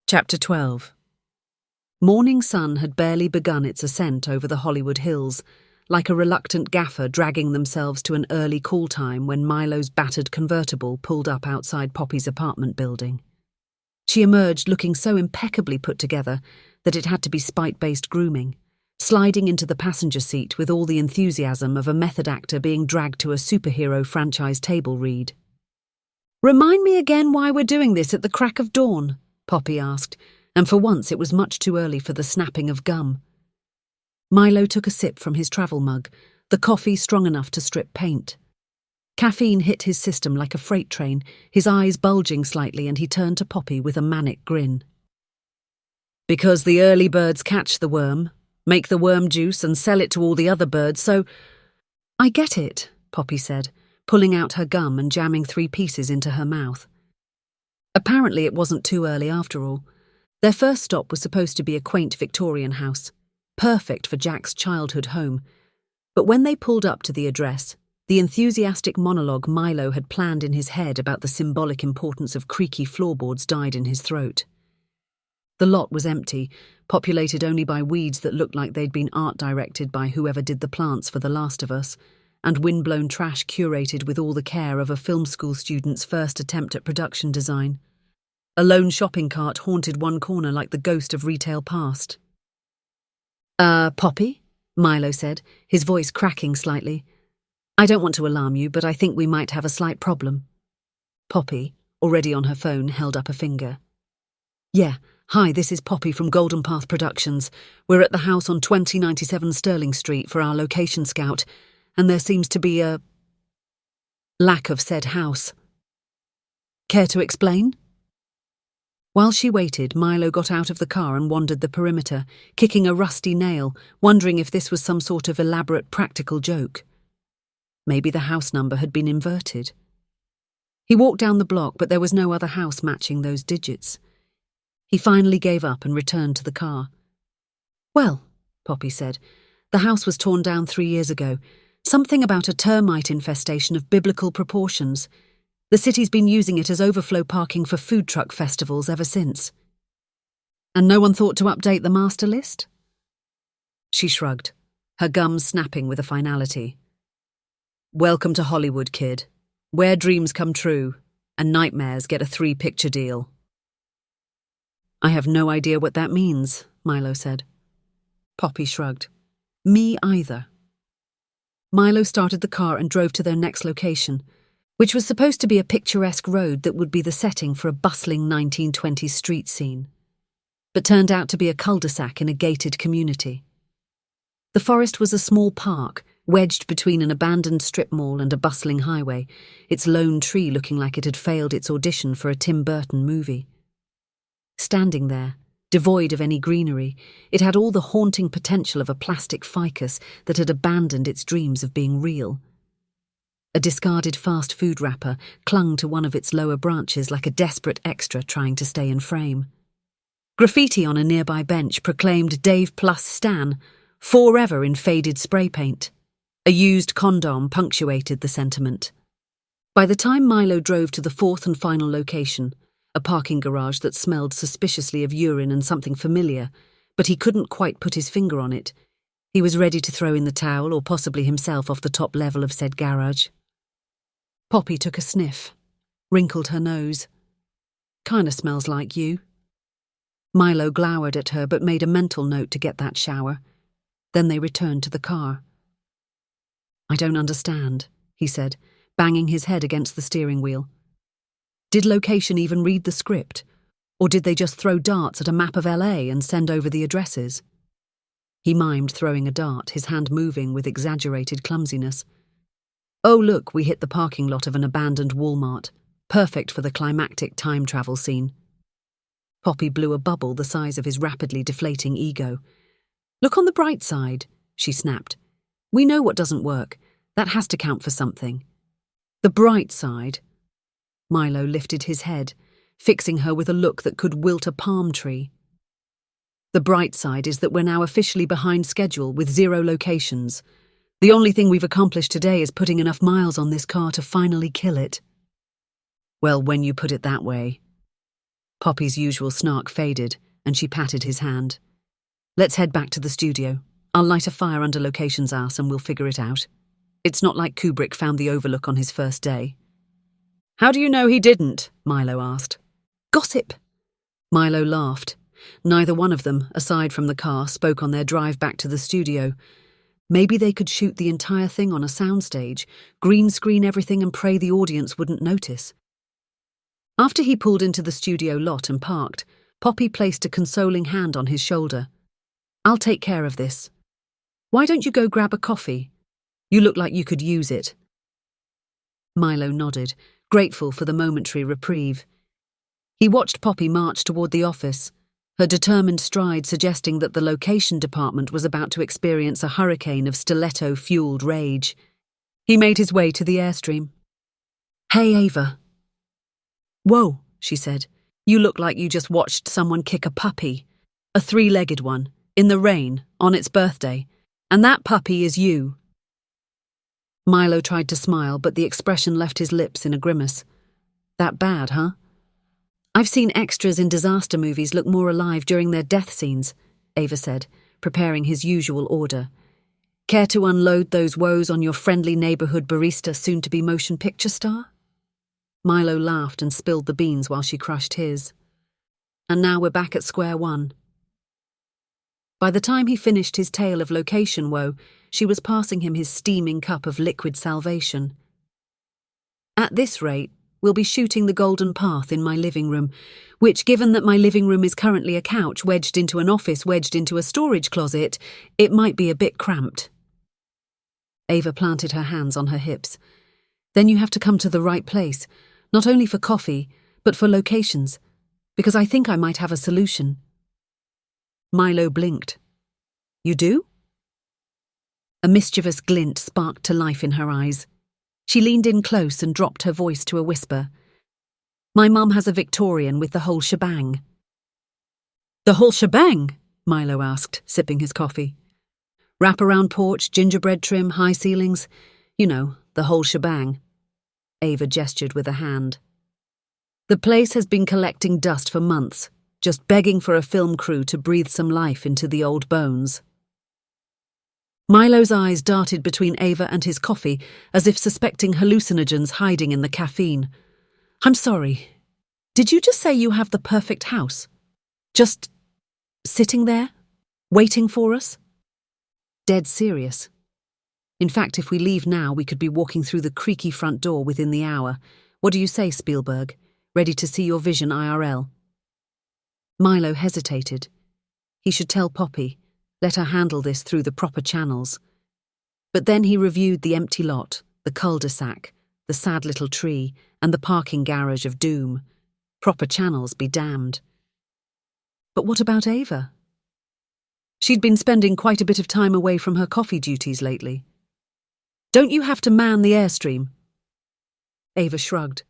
Chapter 12. Morning sun had barely begun its ascent over the Hollywood hills, like a reluctant gaffer dragging themselves to an early call time when Milo's battered convertible pulled up outside Poppy's apartment building. She emerged looking so impeccably put together that it had to be spite-based grooming, sliding into the passenger seat with all the enthusiasm of a method actor being dragged to a superhero franchise table read. "Remind me again why we're doing this at the crack of dawn?" Poppy asked, and for once it was much too early for the snapping of gum. Milo took a sip from his travel mug, the coffee strong enough to strip paint. Caffeine hit his system like a freight train, his eyes bulging slightly, and he turned to Poppy with a manic grin. "Because the early birds catch the worm, make the worm juice and sell it to all the other birds, so—" "I get it," Poppy said, pulling out her gum and jamming 3 pieces into her mouth. Apparently it wasn't too early after all. Their first stop was supposed to be a quaint Victorian house, perfect for Jack's childhood home. But when they pulled up to the address, the enthusiastic monologue Milo had planned in his head about the symbolic importance of creaky floorboards died in his throat. The lot was empty, populated only by weeds that looked like they'd been art-directed by whoever did the plants for The Last of Us, and windblown trash curated with all the care of a film school student's first attempt at production design. A lone shopping cart haunted one corner like the ghost of retail past. Poppy?" Milo said, his voice cracking slightly. "I don't want to alarm you, but I think we might have a slight problem." Poppy, already on her phone, held up a finger. "Yeah, hi, this is Poppy from Golden Path Productions. We're at the house on 2097 Sterling Street for our location scout, and there seems to be a lack of said house. Care to explain?" While she waited, Milo got out of the car and wandered the perimeter, kicking a rusty nail, wondering if this was some sort of elaborate practical joke. Maybe the house number had been inverted. He walked down the block, but there was no other house matching those digits. He finally gave up and returned to the car. "Well," Poppy said, "the house was torn down 3 years ago. Something about a termite infestation of biblical proportions. The city's been using it as overflow parking for food truck festivals ever since." "And no one thought to update the master list?" She shrugged, her gums snapping with a finality. "Welcome to Hollywood, kid. Where dreams come true, and nightmares get a 3-picture deal." "I have no idea what that means," Milo said. Poppy shrugged. "Me either." Milo started the car and drove to their next location, which was supposed to be a picturesque road that would be the setting for a bustling 1920s street scene, but turned out to be a cul-de-sac in a gated community. The forest was a small park, wedged between an abandoned strip mall and a bustling highway, its lone tree looking like it had failed its audition for a Tim Burton movie. Standing there, devoid of any greenery, it had all the haunting potential of a plastic ficus that had abandoned its dreams of being real. A discarded fast food wrapper clung to one of its lower branches like a desperate extra trying to stay in frame. Graffiti on a nearby bench proclaimed Dave plus Stan, forever in faded spray paint. A used condom punctuated the sentiment. By the time Milo drove to the 4th and final location, a parking garage that smelled suspiciously of urine and something familiar, but he couldn't quite put his finger on it, he was ready to throw in the towel or possibly himself off the top level of said garage. Poppy took a sniff, wrinkled her nose. "Kinda smells like you." Milo glowered at her but made a mental note to get that shower. Then they returned to the car. "I don't understand," he said, banging his head against the steering wheel. "Did location even read the script? Or did they just throw darts at a map of LA and send over the addresses?" He mimed throwing a dart, his hand moving with exaggerated clumsiness. "Oh look, we hit the parking lot of an abandoned Walmart. Perfect for the climactic time travel scene." Poppy blew a bubble the size of his rapidly deflating ego. "Look on the bright side," she snapped. "We know what doesn't work. That has to count for something." "The bright side?" Milo lifted his head, fixing her with a look that could wilt a palm tree. "The bright side is that we're now officially behind schedule with 0 locations. The only thing we've accomplished today is putting enough miles on this car to finally kill it." "Well, when you put it that way." Poppy's usual snark faded, and she patted his hand. Let's head back to the studio. I'll light a fire under Location's ass and we'll figure it out. It's not like Kubrick found the Overlook on his first day. How do you know he didn't? Milo asked. Gossip. Milo laughed. Neither one of them, aside from the car, spoke on their drive back to the studio. Maybe they could shoot the entire thing on a soundstage, green screen everything and pray the audience wouldn't notice. After he pulled into the studio lot and parked, Poppy placed a consoling hand on his shoulder. I'll take care of this. Why don't you go grab a coffee? You look like you could use it. Milo nodded, grateful for the momentary reprieve. He watched Poppy march toward the office, her determined stride suggesting that the location department was about to experience a hurricane of stiletto-fueled rage. He made his way to the Airstream. Hey, Ava. Whoa, she said. You look like you just watched someone kick a puppy. A three-legged one, in the rain, on its birthday. And that puppy is you. Milo tried to smile, but the expression left his lips in a grimace. That bad, huh? I've seen extras in disaster movies look more alive during their death scenes, Ava said, preparing his usual order. Care to unload those woes on your friendly neighborhood barista soon-to-be motion picture star? Milo laughed and spilled the beans while she crushed his. And now we're back at square one. By the time he finished his tale of location woe, she was passing him his steaming cup of liquid salvation. At this rate, we'll be shooting the Golden Path in my living room, which, given that my living room is currently a couch wedged into an office wedged into a storage closet, it might be a bit cramped. Ava planted her hands on her hips. Then you have to come to the right place, not only for coffee, but for locations, because I think I might have a solution. Milo blinked. You do? A mischievous glint sparked to life in her eyes. She leaned in close and dropped her voice to a whisper. My mum has a Victorian with the whole shebang. The whole shebang? Milo asked, sipping his coffee. Wraparound porch, gingerbread trim, high ceilings. You know, the whole shebang. Ava gestured with a hand. The place has been collecting dust for months, just begging for a film crew to breathe some life into the old bones. Milo's eyes darted between Ava and his coffee, as if suspecting hallucinogens hiding in the caffeine. I'm sorry. Did you just say you have the perfect house? Just sitting there, waiting for us? Dead serious. In fact, if we leave now, we could be walking through the creaky front door within the hour. What do you say, Spielberg? Ready to see your vision IRL? Milo hesitated. He should tell Poppy, let her handle this through the proper channels. But then he reviewed the empty lot, the cul-de-sac, the sad little tree, and the parking garage of doom. Proper channels be damned. But what about Ava? She'd been spending quite a bit of time away from her coffee duties lately. Don't you have to man the Airstream? Ava shrugged.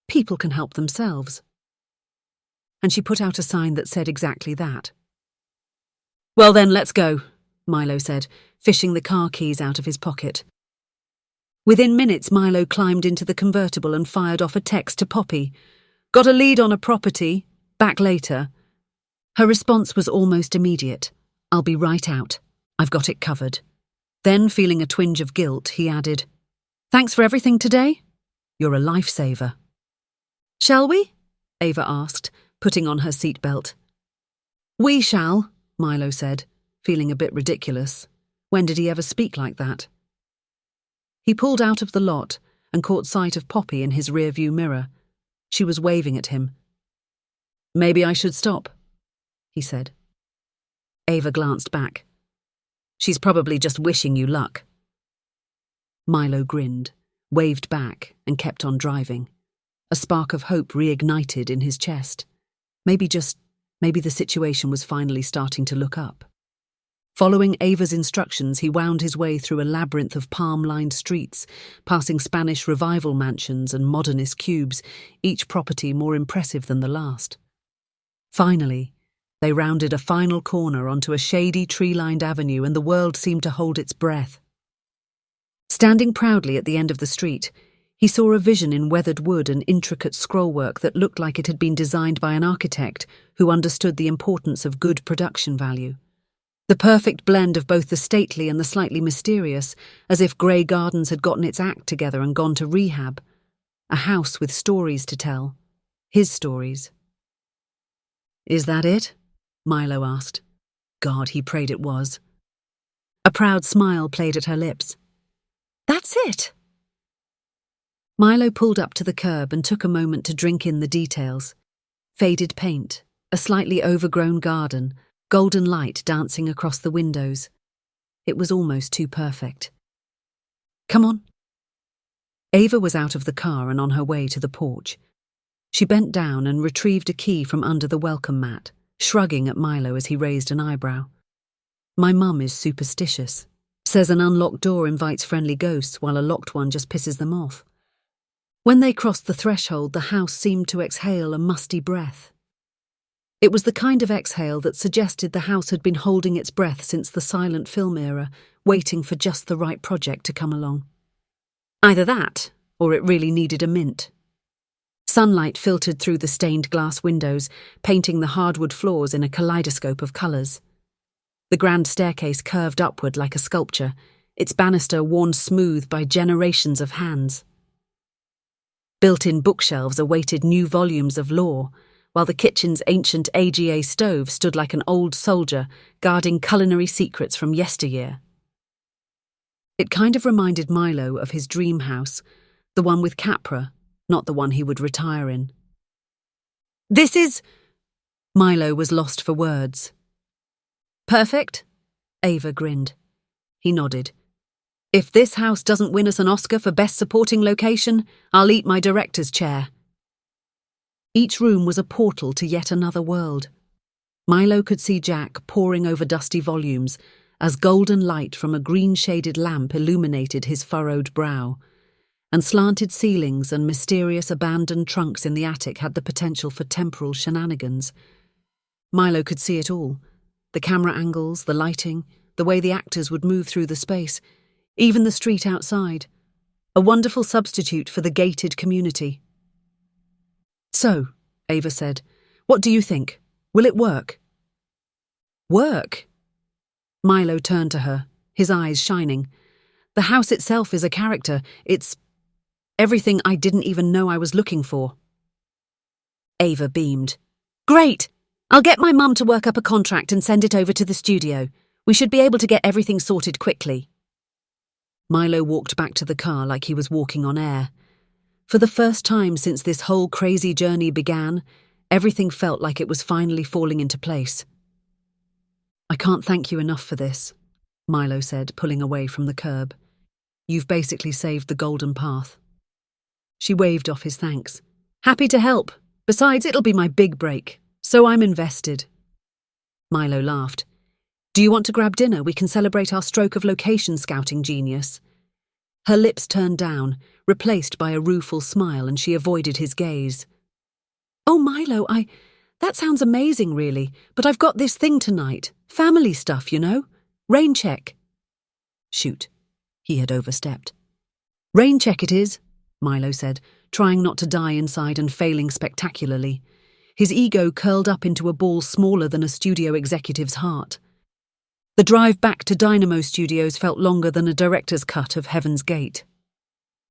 People can help themselves. And she put out a sign that said exactly that. Well then, let's go, Milo said, fishing the car keys out of his pocket. Within minutes, Milo climbed into the convertible and fired off a text to Poppy. Got a lead on a property, back later. Her response was almost immediate. I'll be right out. I've got it covered. Then, feeling a twinge of guilt, he added, Thanks for everything today. You're a lifesaver. Shall we? Ava asked, putting on her seatbelt. We shall, Milo said, feeling a bit ridiculous. When did he ever speak like that? He pulled out of the lot and caught sight of Poppy in his rearview mirror. She was waving at him. Maybe I should stop, he said. Ava glanced back. She's probably just wishing you luck. Milo grinned, waved back, and kept on driving. A spark of hope reignited in his chest. Maybe the situation was finally starting to look up. Following Ava's instructions, he wound his way through a labyrinth of palm-lined streets, passing Spanish Revival mansions and modernist cubes, each property more impressive than the last. Finally, they rounded a final corner onto a shady, tree-lined avenue, and the world seemed to hold its breath. Standing proudly at the end of the street, He saw a vision in weathered wood and intricate scrollwork that looked like it had been designed by an architect who understood the importance of good production value. The perfect blend of both the stately and the slightly mysterious, as if Grey Gardens had gotten its act together and gone to rehab. A house with stories to tell. His stories. "Is that it?" Milo asked. God, he prayed it was. A proud smile played at her lips. "That's it." Milo pulled up to the curb and took a moment to drink in the details. Faded paint, a slightly overgrown garden, golden light dancing across the windows. It was almost too perfect. "Come on." Ava was out of the car and on her way to the porch. She bent down and retrieved a key from under the welcome mat, shrugging at Milo as he raised an eyebrow. "My mum is superstitious. Says an unlocked door invites friendly ghosts while a locked one just pisses them off." When they crossed the threshold, the house seemed to exhale a musty breath. It was the kind of exhale that suggested the house had been holding its breath since the silent film era, waiting for just the right project to come along. Either that, or it really needed a mint. Sunlight filtered through the stained glass windows, painting the hardwood floors in a kaleidoscope of colours. The grand staircase curved upward like a sculpture, its banister worn smooth by generations of hands. Built-in bookshelves awaited new volumes of lore, while the kitchen's ancient AGA stove stood like an old soldier guarding culinary secrets from yesteryear. It kind of reminded Milo of his dream house, the one with Capra, not the one he would retire in. "This is..." Milo was lost for words. "Perfect?" Ava grinned. He nodded. "If this house doesn't win us an Oscar for Best Supporting Location, I'll eat my director's chair." Each room was a portal to yet another world. Milo could see Jack poring over dusty volumes as golden light from a green-shaded lamp illuminated his furrowed brow, and slanted ceilings and mysterious abandoned trunks in the attic had the potential for temporal shenanigans. Milo could see it all. The camera angles, the lighting, the way the actors would move through the space, even the street outside. A wonderful substitute for the gated community. "So," Ava said, "what do you think? Will it work?" "Work?" Milo turned to her, his eyes shining. "The house itself is a character. It's everything I didn't even know I was looking for." Ava beamed. "Great! I'll get my mum to work up a contract and send it over to the studio. We should be able to get everything sorted quickly." Milo walked back to the car like he was walking on air. For the first time since this whole crazy journey began, everything felt like it was finally falling into place. "I can't thank you enough for this," Milo said, pulling away from the curb. "You've basically saved the golden path." She waved off his thanks. "Happy to help. Besides, it'll be my big break, so I'm invested." Milo laughed. "Do you want to grab dinner? We can celebrate our stroke of location scouting genius." Her lips turned down, replaced by a rueful smile, and she avoided his gaze. "Oh, Milo, that sounds amazing, really, but I've got this thing tonight. Family stuff, you know? Rain check." Shoot. He had overstepped. "Rain check it is," Milo said, trying not to die inside and failing spectacularly. His ego curled up into a ball smaller than a studio executive's heart. The drive back to Dynamo Studios felt longer than a director's cut of Heaven's Gate.